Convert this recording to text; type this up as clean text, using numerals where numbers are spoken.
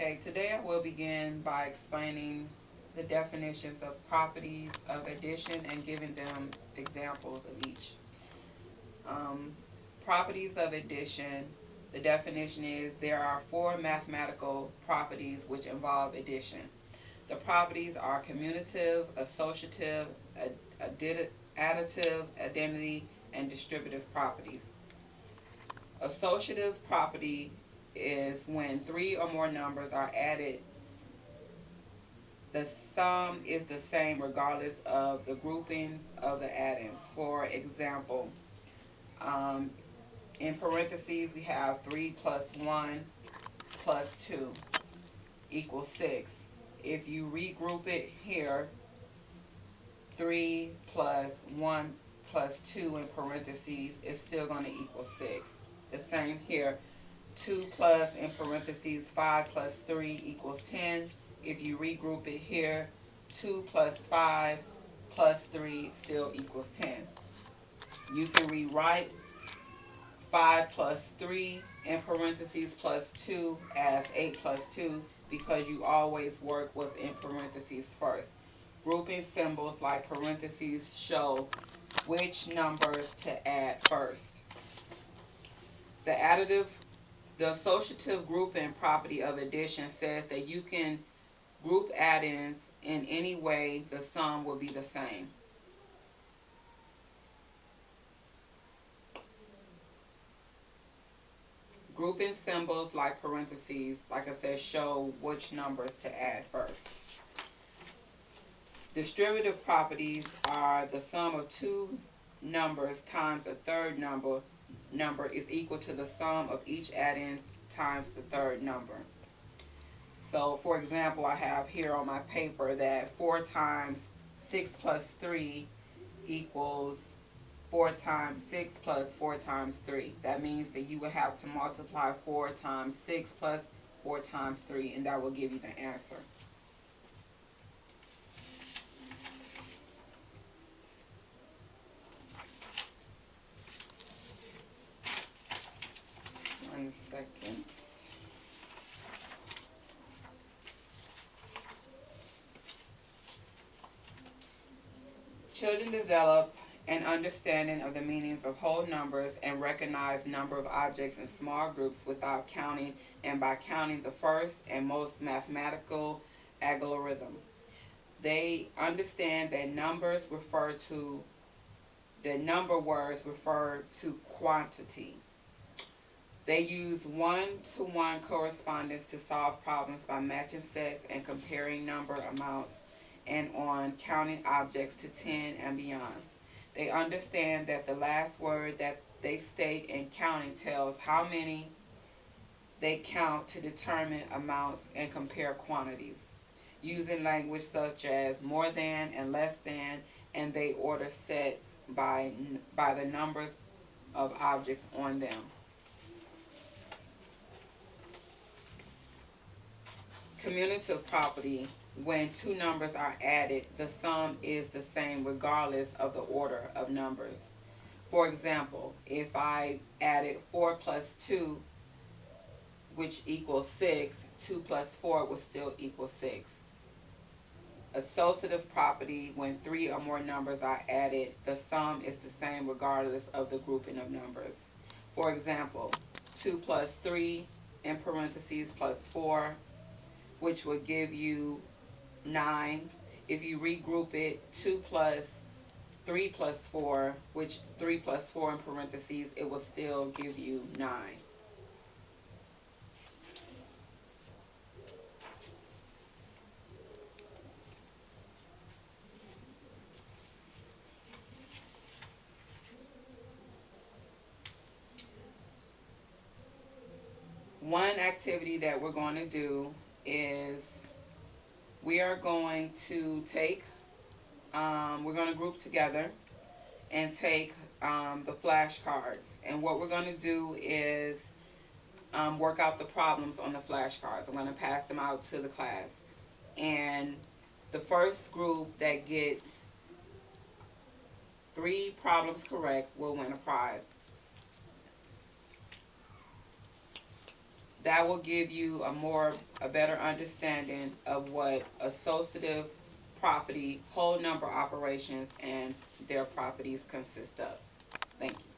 Okay, today I will begin by explaining the definitions of properties of addition and giving them examples of each. Um, Properties of addition, the definition is there are four mathematical properties which involve addition. The properties are commutative, associative, additive, identity, and distributive properties. Associative property is when three or more numbers are added, the sum is the same regardless of the groupings of the addends. For example, um, in parentheses we have 3 plus 1 plus 2 equals 6. If you regroup it here, 3 plus 1 plus 2 in parentheses is still going to equal 6. The same here. 2 plus in parentheses 5 plus 3 equals 10. If you regroup it here, 2 plus 5 plus 3 still equals 10. You can rewrite 5 plus 3 in parentheses plus 2 as 8 plus 2 because you always work what's in parentheses first. Grouping symbols like parentheses show which numbers to add first. The associative grouping property of addition says that you can group addends in any way the sum will be the same. Grouping symbols like parentheses, like I said, show which numbers to add first. Distributive properties are the sum of two numbers times a third number is equal to the sum of each addend times the third number. So for example, I have here on my paper that 4 times 6 plus 3 equals 4 times 6 plus 4 times 3. That means that you would have to multiply 4 times 6 plus 4 times 3, and that will give you the answer. One second. Children develop an understanding of the meanings of whole numbers and recognize number of objects in small groups without counting and by counting the first and most mathematical algorithm. They understand that number words refer to quantity. They use one-to-one correspondence to solve problems by matching sets and comparing number amounts and on counting objects to 10 and beyond. They understand that the last word that they state in counting tells how many they count to determine amounts and compare quantities, using language such as more than and less than, and they order sets by the numbers of objects on them. Commutative property, when two numbers are added, the sum is the same regardless of the order of numbers. For example, if I added 4 plus 2, which equals 6, 2 plus 4 will still equal 6. Associative property, when 3 or more numbers are added, the sum is the same regardless of the grouping of numbers. For example, 2 plus 3 in parentheses plus 4, which will give you 9. If you regroup it, 2 plus 3 plus 4, which 3 plus 4 in parentheses, it will still give you 9. One activity that we're going to do is we are going to take, we're going to group together and take the flashcards. And what we're going to do is work out the problems on the flashcards. I'm going to pass them out to the class. And the first group that gets 3 problems correct will win a prize. that will give you a better understanding of what associative property, whole number operations, and their properties consist of. Thank you.